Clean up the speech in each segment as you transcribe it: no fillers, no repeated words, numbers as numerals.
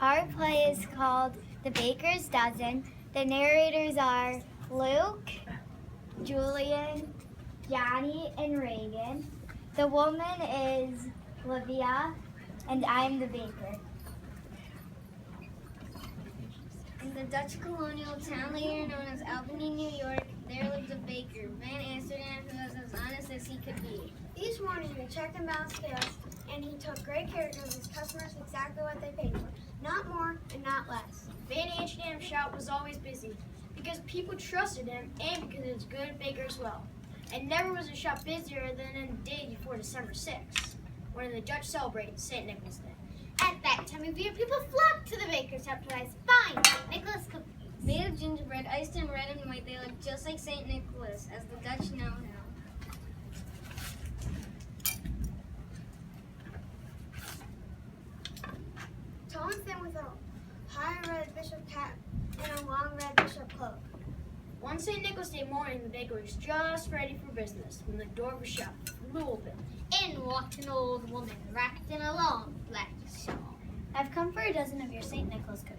Our play is called The Baker's Dozen. The narrators are Luke, Julian, Johnny, and Reagan. The woman is Livia, and I'm the baker. In the Dutch colonial town later known as Albany, New York, there lived a baker, Van Amsterdam, who was as honest as he could be. Each morning he checked and balanced scales, and he took great care to give his customers exactly what they paid for, not more and not less. Van Amsterdam's shop was always busy because people trusted him and because he was a good baker as well. And never was a shop busier than in the day before December 6th, when the Dutch celebrated St. Nicholas Day. At that time of year, people flocked to the baker's shop to buy fine St. Nicholas cookies. Made of gingerbread, iced in red and white, they look just like St. Nicholas, as the Dutch know him. Tall and thin with a high red bishop cap and a long red bishop cloak. One St. Nicholas Day morning, the baker was just ready for business when the door of the shop flew open. In walked an old woman, wrapped in a long black shawl. I've come for a dozen of your St. Nicholas cookies.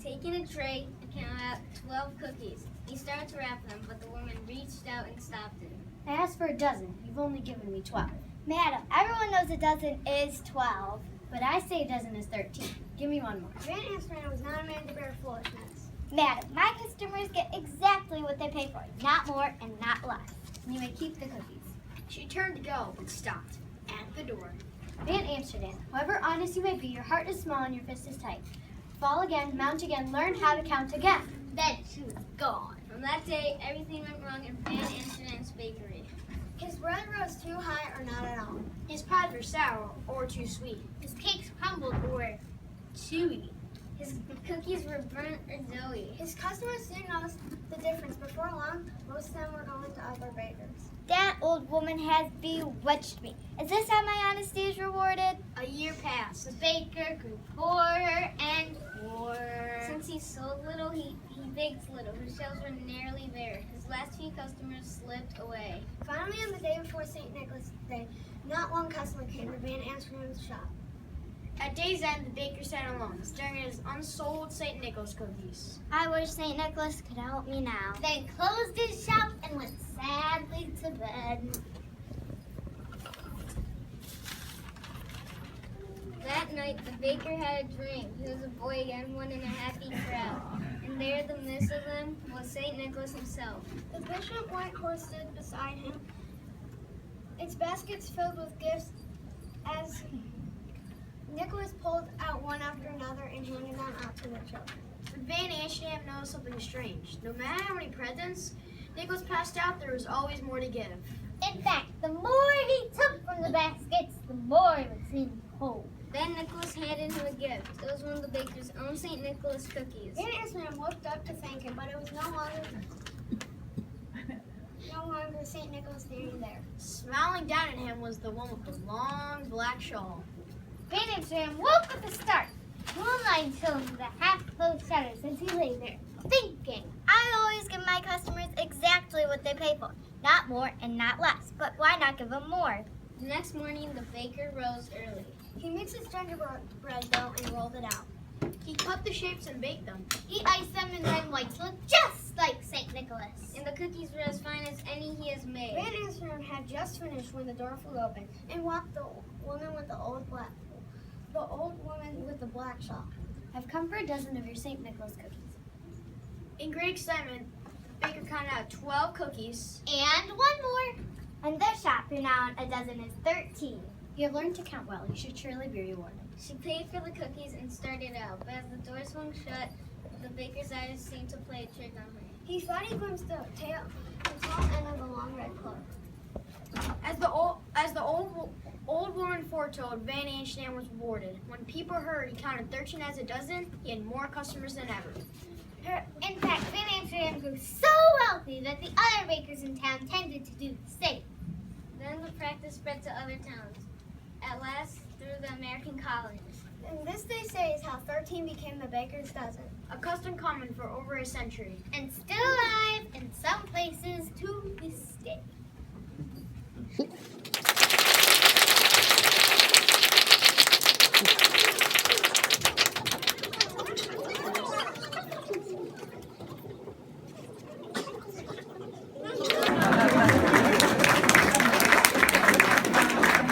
Taking a tray and counted out 12 cookies. He started to wrap them, but the woman reached out and stopped him. I asked for a dozen. You've only given me 12. Madam, everyone knows a dozen is 12, but I say a dozen is 13. Give me one more. Van Amsterdam was not a man to bear foolishness. Madam, my customers get exactly what they pay for, not more and not less. You may keep the cookies. She turned to go, but stopped at the door. Van Amsterdam, however honest you may be, your heart is small and your fist is tight. Fall again, mount again, learn how to count again. Then she was gone. From that day, everything went wrong in Van Amsterdam's bakery. His bread rose too high or not at all. His pies were sour or too sweet. His cakes crumbled or were chewy. His cookies were burnt or doughy. His customers soon noticed the difference. Before long, most of them were going to other bakers. That old woman has bewitched me. Is this how my honesty is rewarded? A year passed. The baker grew poorer and poorer. Since he sold little, he baked little. His shelves were nearly bare. His last few customers slipped away. Finally, on the day before St. Nicholas Day, not one customer came to Van Amsterdam's shop. At day's end, the baker sat alone, staring at his unsold St. Nicholas cookies. I wish St. Nicholas could help me now. Then closed his shop and went sadly to bed. That night, the baker had a dream. He was a boy again, one in a happy crowd. And there, in the midst of them, was St. Nicholas himself. The bishop white horse stood beside him, its baskets filled with gifts, as Nicholas pulled out one after another and handed them out to the children. But Van Amsterdam noticed something strange. No matter how many presents Nicholas passed out, there was always more to give. In fact, the more he took from the baskets, the more it would seem cold. Then Nicholas handed him a gift. It was one of the baker's own St. Nicholas cookies. Van Amsterdam looked up to thank him, but it was no longer St. Nicholas standing there. Smiling down at him was the one with the long black shawl. Van Amsterdam woke with a start. Moonlight shone through the half-closed shutters as he lay there, thinking. I always give my customers exactly what they pay for, not more and not less. But why not give them more? The next morning, the baker rose early. He mixed his gingerbread dough and rolled it out. He cut the shapes and baked them. He iced them in red and white to look just like St. Nicholas. And the cookies were as fine as any he has made. Van Amsterdam had just finished when the door flew open and walked the woman with the old woman with the black shawl. I've come for a dozen of your St. Nicholas cookies. In great excitement, Baker counted out 12 cookies. And one more. And this shop, who now a dozen is 13. You have learned to count well. You should surely be rewarded. She paid for the cookies and started out, but as the door swung shut, the baker's eyes seemed to play a trick on her. He thought he glimpsed the tall end of the long red cloak. As the old woman foretold, Van Amsterdam was rewarded. When people heard he counted 13 as a dozen, he had more customers than ever. In fact, Van Amsterdam grew so wealthy that the other bakers in town tended to do the same. Then the practice spread to other towns, at last through the American colonies. And this, they say, is how 13 became the baker's dozen. A custom common for over a century. And still alive in some places to this day.